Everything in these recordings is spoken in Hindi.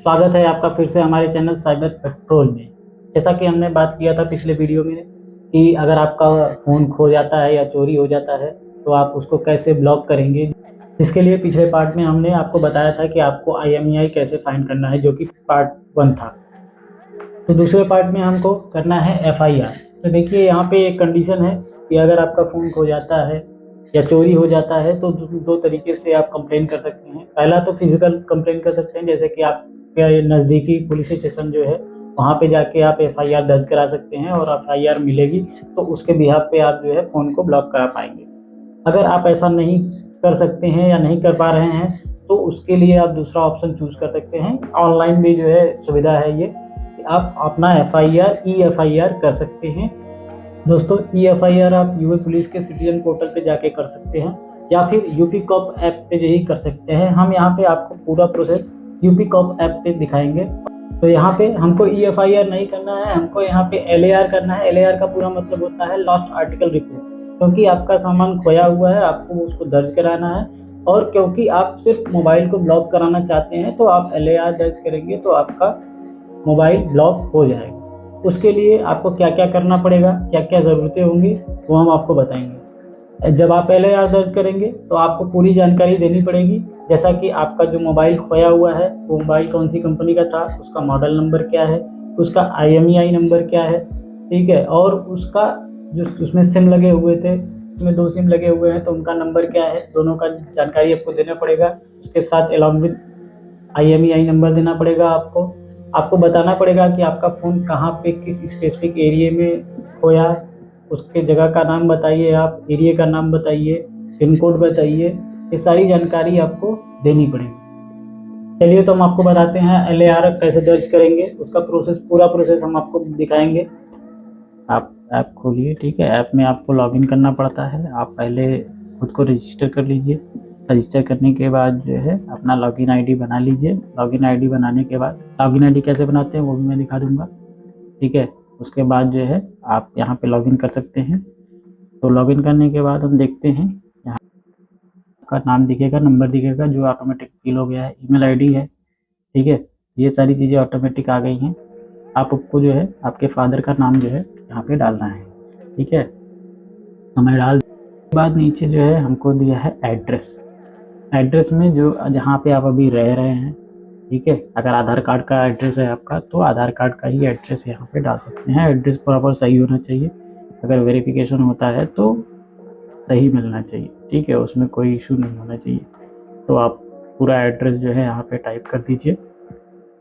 स्वागत है आपका फिर से हमारे चैनल साइबर पेट्रोल में। जैसा कि हमने बात किया था पिछले वीडियो में कि अगर आपका फ़ोन खो जाता है या चोरी हो जाता है तो आप उसको कैसे ब्लॉक करेंगे। इसके लिए पिछले पार्ट में हमने आपको बताया था कि आपको IMEI कैसे फाइंड करना है, जो कि पार्ट 1 था। तो दूसरे पार्ट में हमको करना है FIR। तो देखिए यहाँ पे एक कंडीशन है कि अगर आपका फ़ोन खो जाता है या चोरी हो जाता है तो दो तरीके से आप कंप्लेन कर सकते हैं। पहला तो फिजिकल कंप्लेन कर सकते हैं, जैसे कि आपके नज़दीकी पुलिस स्टेशन जो है वहाँ पे जाके आप FIR दर्ज करा सकते हैं और FIR मिलेगी तो उसके बिहाफ पे आप जो है फ़ोन को ब्लॉक करा पाएंगे। अगर आप ऐसा नहीं कर सकते हैं या नहीं कर पा रहे हैं तो उसके लिए आप दूसरा ऑप्शन चूज़ कर सकते हैं। ऑनलाइन भी जो है सुविधा है ये, आप अपना FIR कर सकते हैं। दोस्तों, FIR आप यूपी पुलिस के सिटीजन पोर्टल पे जाके कर सकते हैं या फिर यूपी कॉप ऐप पे यही कर सकते हैं। हम यहाँ पे आपको पूरा प्रोसेस यूपी कॉप ऐप पे दिखाएंगे। तो यहाँ पे हमको FIR नहीं करना है, हमको यहाँ पे LAR करना है। LAR का पूरा मतलब होता है लॉस्ट आर्टिकल रिपोर्ट, क्योंकि आपका सामान खोया हुआ है, आपको उसको दर्ज कराना है। और क्योंकि आप सिर्फ मोबाइल को ब्लॉक कराना चाहते हैं तो आप LAR दर्ज करेंगे तो आपका मोबाइल ब्लॉक हो जाएगा। उसके लिए आपको क्या क्या करना पड़ेगा, क्या क्या ज़रूरतें होंगी, वो हम आपको बताएंगे। जब आप LAR दर्ज करेंगे तो आपको पूरी जानकारी देनी पड़ेगी, जैसा कि आपका जो मोबाइल खोया हुआ है वो मोबाइल कौन सी कंपनी का था, उसका मॉडल नंबर क्या है, उसका IMEI नंबर क्या है, ठीक है, और उसका जो उसमें सिम लगे हुए थे, उसमें 2 सिम लगे हुए हैं तो उनका नंबर क्या है, दोनों का जानकारी आपको देना पड़ेगा। उसके साथ अलॉन्ग विद IMEI नंबर देना पड़ेगा आपको। आपको बताना पड़ेगा कि आपका फ़ोन कहाँ पे किस स्पेसिफिक एरिया में खोया, उसके जगह का नाम बताइए, आप एरिया का नाम बताइए, पिन कोड बताइए। ये सारी जानकारी आपको देनी पड़ेगी। चलिए तो हम आपको बताते हैं LAR कैसे दर्ज करेंगे, उसका प्रोसेस, पूरा प्रोसेस हम आपको दिखाएंगे। आप ऐप खोलिए, ठीक है। ऐप में आपको लॉगिन करना पड़ता है। आप पहले खुद को रजिस्टर कर लीजिए। रजिस्टर करने के बाद जो है अपना लॉगिन आईडी बना लीजिए। लॉगिन आईडी बनाने के बाद, लॉगिन आईडी कैसे बनाते हैं वो भी मैं दिखा दूंगा, ठीक है। उसके बाद जो है आप यहाँ पे लॉगिन कर सकते हैं। तो लॉगिन करने के बाद हम देखते हैं, यहाँ का नाम दिखेगा, नंबर दिखेगा जो ऑटोमेटिक फिल हो गया है, ईमेल आईडी है, ठीक है। ये सारी चीज़ें ऑटोमेटिक आ गई हैं। आपको जो है आपके फादर का नाम जो है यहाँ पे डालना है, ठीक है। तो मैं डाल के बाद नीचे जो है हमको दिया है एड्रेस। एड्रेस में जो जहाँ पे आप अभी रह रहे हैं, ठीक है। अगर आधार कार्ड का एड्रेस है आपका तो आधार कार्ड का ही एड्रेस यहाँ पे डाल सकते हैं। एड्रेस प्रॉपर सही होना चाहिए। अगर वेरिफिकेशन होता है तो सही मिलना चाहिए, ठीक है, उसमें कोई इशू नहीं होना चाहिए। तो आप पूरा एड्रेस जो है यहाँ पे टाइप कर दीजिए,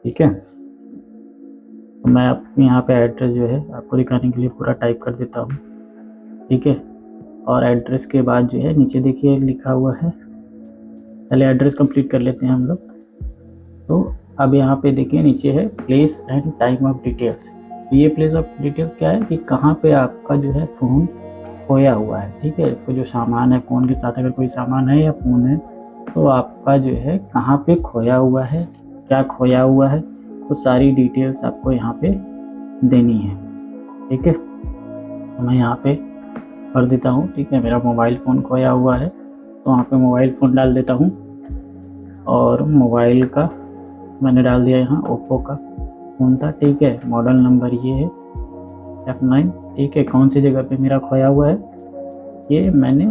ठीक है। तो मैं अपने यहाँ पे एड्रेस जो है आपको दिखाने के लिए पूरा टाइप कर देता हूँ, ठीक है। और एड्रेस के बाद जो है नीचे देखिए लिखा हुआ है, पहले एड्रेस कंप्लीट कर लेते हैं हम लोग। तो अब यहाँ पे देखिए नीचे है place and time of details. तो ये प्लेस ऑफ डिटेल्स क्या है कि कहाँ पे आपका जो है फ़ोन खोया हुआ है, ठीक है। तो जो सामान है फ़ोन के साथ, अगर कोई सामान है या फ़ोन है तो आपका जो है कहाँ पे खोया हुआ है, क्या खोया हुआ है, तो सारी डिटेल्स आपको यहाँ पे देनी है, ठीक है। तो मैं यहाँ पे कर देता हूँ, ठीक है। मेरा मोबाइल फ़ोन खोया हुआ है तो वहाँ पे मोबाइल फ़ोन डाल देता हूँ और मोबाइल का मैंने डाल दिया यहाँ ओप्पो का फ़ोन था, ठीक है। मॉडल नंबर ये है F9, ठीक है। कौन सी जगह पे मेरा खोया हुआ है ये मैंने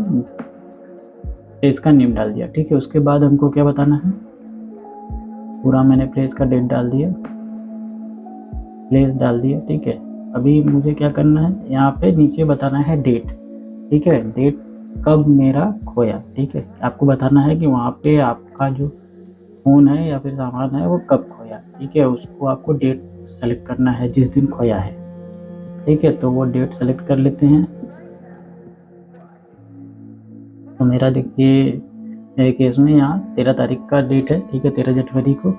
प्लेस का नेम डाल दिया, ठीक है। उसके बाद हमको क्या बताना है, पूरा मैंने प्लेस का डेट डाल दिया, प्लेस डाल दिया, ठीक है। अभी मुझे क्या करना है, यहाँ पे नीचे बताना है डेट, ठीक है। डेट कब मेरा खोया, ठीक है। आपको बताना है कि वहाँ पे आपका जो फ़ोन है या फिर सामान है वो कब खोया, ठीक है। उसको आपको डेट सेलेक्ट करना है जिस दिन खोया है, ठीक है। तो वो डेट सेलेक्ट कर लेते हैं। तो मेरा देखिए मेरे केस में यहाँ 13 तारीख का डेट है, ठीक है, 13 जनवरी को।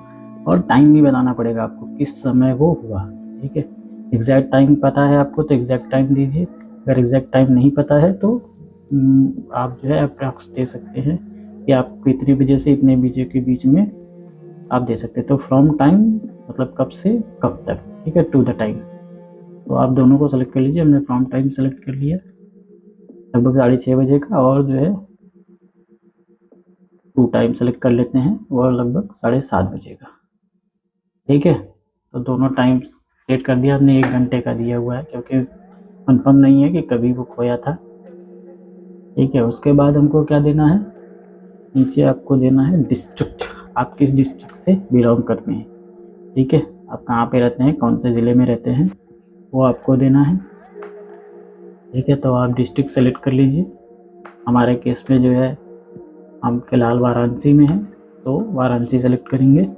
और टाइम भी बताना पड़ेगा आपको किस समय वो हुआ, ठीक है। एग्जैक्ट टाइम पता है आपको तो एग्जैक्ट टाइम दीजिए। अगर एग्जैक्ट टाइम नहीं पता है तो आप जो है अप्रॉक्स दे सकते हैं कि आपको इतने बजे से इतने बजे के बीच में आप दे सकते हैं। तो फ्रॉम टाइम मतलब कब से कब तक, ठीक है, टू द टाइम। तो आप दोनों को सेलेक्ट कर लीजिए। हमने फ्रॉम टाइम सेलेक्ट कर लिया, लगभग 6:30 बजे का। और जो है टू टाइम सेलेक्ट कर लेते हैं, वो लगभग 7:30 बजे का, ठीक है, तो दोनों टाइम सेट कर दिया आपने, 1 घंटे का दिया हुआ है क्योंकि कंफर्म नहीं है कि कभी वो खोया था। ठीक है, उसके बाद हमको क्या देना है, नीचे आपको देना है डिस्ट्रिक्ट, आप किस डिस्ट्रिक्ट से बिलोंग करते हैं। ठीक है, आप कहाँ पे रहते हैं, कौन से ज़िले में रहते हैं, वो आपको देना है। ठीक है, तो आप डिस्ट्रिक्ट सेलेक्ट कर लीजिए। हमारे केस में जो है हम फिलहाल वाराणसी में हैं, तो वाराणसी सेलेक्ट करेंगे।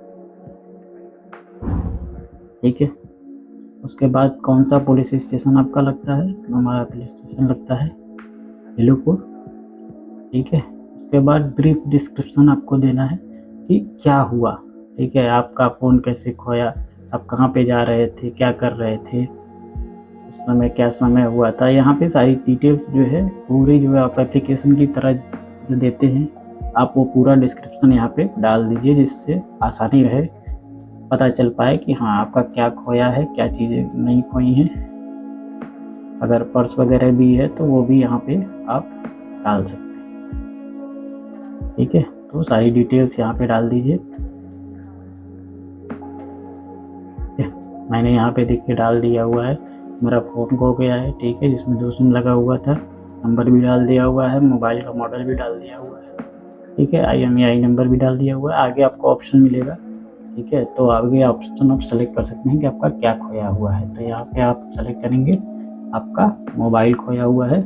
ठीक है, उसके बाद कौन सा पुलिस स्टेशन आपका लगता है, तो हमारा पुलिस स्टेशन लगता है हिलूपुर। ठीक है, उसके बाद ब्रीफ डिस्क्रिप्शन आपको देना है कि क्या हुआ। ठीक है, आपका फ़ोन कैसे खोया, आप कहाँ पे जा रहे थे, क्या कर रहे थे, उस समय क्या समय हुआ था। यहाँ पे सारी डिटेल्स जो है पूरी जो है आप एप्लीकेशन की तरह जो देते हैं, आप वो पूरा डिस्क्रिप्शन यहाँ पे डाल दीजिए, जिससे आसानी रहे, पता चल पाए कि हाँ आपका क्या खोया है, क्या चीज़ें नहीं खोई हैं। अगर पर्स वगैरह भी है तो वो भी यहाँ पे आप डाल सकते हैं। ठीक है, तो सारी डिटेल्स यहाँ पे डाल दीजिए। मैंने यहाँ पे देख के डाल दिया हुआ है, मेरा फ़ोन खो गया है। ठीक है, जिसमें 2 सिम लगा हुआ था, नंबर भी डाल दिया हुआ है, मोबाइल का मॉडल भी डाल दिया हुआ है। ठीक है, IMEI नंबर भी डाल दिया हुआ है। आगे आपको ऑप्शन मिलेगा। ठीक है, तो आगे ऑप्शन आप सेलेक्ट कर सकते हैं कि आपका क्या खोया हुआ है। तो यहाँ पे आप सेलेक्ट करेंगे आपका मोबाइल खोया हुआ है।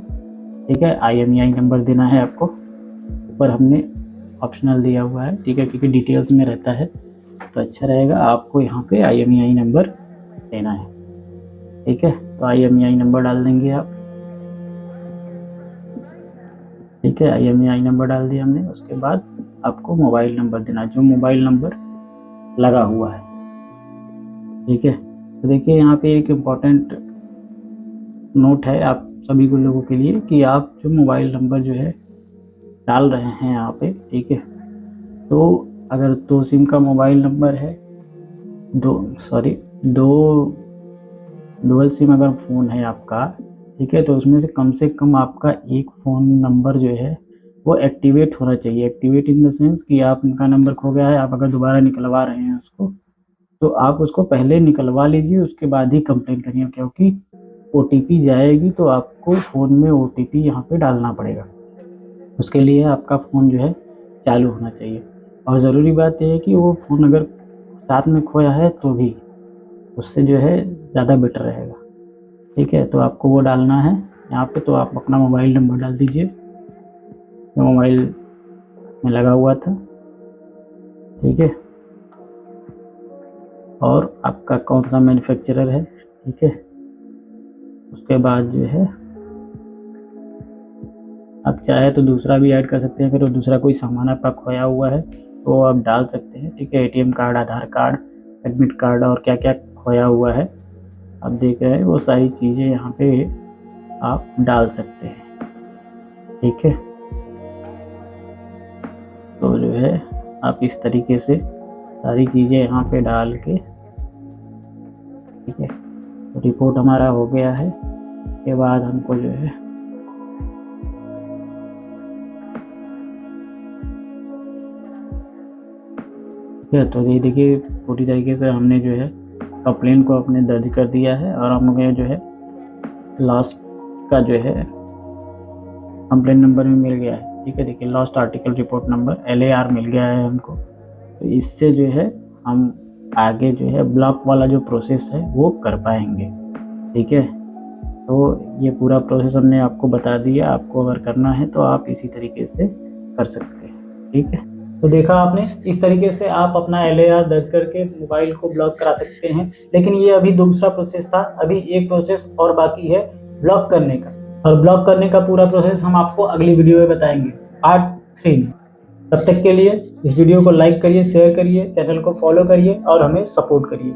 ठीक है, IMEI नंबर देना है आपको, ऊपर हमने ऑप्शनल दिया हुआ है। ठीक है, क्योंकि डिटेल्स में रहता है तो अच्छा रहेगा, आपको यहाँ पे IMEI नंबर देना है। ठीक है, तो IMEI नंबर डाल देंगे आप। ठीक है, IMEI नंबर डाल दिया हमने। उसके बाद आपको मोबाइल नंबर देना है, जो मोबाइल नंबर लगा हुआ है। ठीक है, तो देखिए यहाँ पे एक इम्पॉर्टेंट नोट है आप सभी को लोगों के लिए कि आप जो मोबाइल नंबर जो है डाल रहे हैं यहाँ पे, ठीक है, तो अगर 2 सिम का मोबाइल नंबर है, दो डुअल सिम अगर फ़ोन है आपका, ठीक है, तो उसमें से कम आपका एक फ़ोन नंबर जो है वो एक्टिवेट होना चाहिए। एक्टिवेट इन द सेंस कि आपका नंबर खो गया है, आप अगर दोबारा निकलवा रहे हैं उसको, तो आप उसको पहले निकलवा लीजिए, उसके बाद ही कंप्लेन करिए, क्योंकि OTP जाएगी तो आपको फ़ोन में OTP यहाँ पे डालना पड़ेगा। उसके लिए आपका फ़ोन जो है चालू होना चाहिए। और ज़रूरी बात यह है कि वो फ़ोन अगर साथ में खोया है तो भी उससे जो है ज़्यादा बेटर रहेगा। ठीक है, तो आपको वो डालना है यहाँ पे। तो आप अपना मोबाइल नंबर डाल दीजिए जो मोबाइल में लगा हुआ था। ठीक है, और आपका कौन सा मैन्युफैक्चरर है। ठीक है, उसके बाद जो है आप चाहे तो दूसरा भी ऐड कर सकते हैं, अगर दूसरा कोई सामान आपका खोया हुआ है तो आप डाल सकते हैं। ठीक है, ATM कार्ड, आधार कार्ड, एडमिट कार्ड और क्या क्या खोया हुआ है आप देख रहे हैं, वो सारी चीज़ें यहाँ पे आप डाल सकते हैं। ठीक है, तो जो है आप इस तरीके से सारी चीज़ें यहाँ पे डाल के, ठीक है, तो रिपोर्ट हमारा हो गया है। इसके बाद हमको जो है तो ये देखिए पूरी तरीके से हमने जो है कंप्लेन को अपने दर्ज कर दिया है, और हमें जो है लास्ट का जो है कंप्लेन नंबर भी मिल गया है। ठीक है, देखिए last article report number LAR मिल गया है हमको। तो इससे जो है हम आगे जो है ब्लॉक वाला जो प्रोसेस है वो कर पाएंगे। ठीक है, तो ये पूरा प्रोसेस हमने आपको बता दिया, आपको अगर करना है तो आप इसी तरीके से कर सकते हैं। ठीक है, तो देखा आपने, इस तरीके से आप अपना LAR दर्ज करके मोबाइल को ब्लॉक करा सकते हैं। लेकिन ये अभी दूसरा प्रोसेस था, अभी एक प्रोसेस और बाकी है ब्लॉक करने का, और ब्लॉक करने का पूरा प्रोसेस हम आपको अगली वीडियो में बताएंगे, पार्ट 3 में। तब तक के लिए इस वीडियो को लाइक करिए, शेयर करिए, चैनल को फॉलो करिए और हमें सपोर्ट करिए।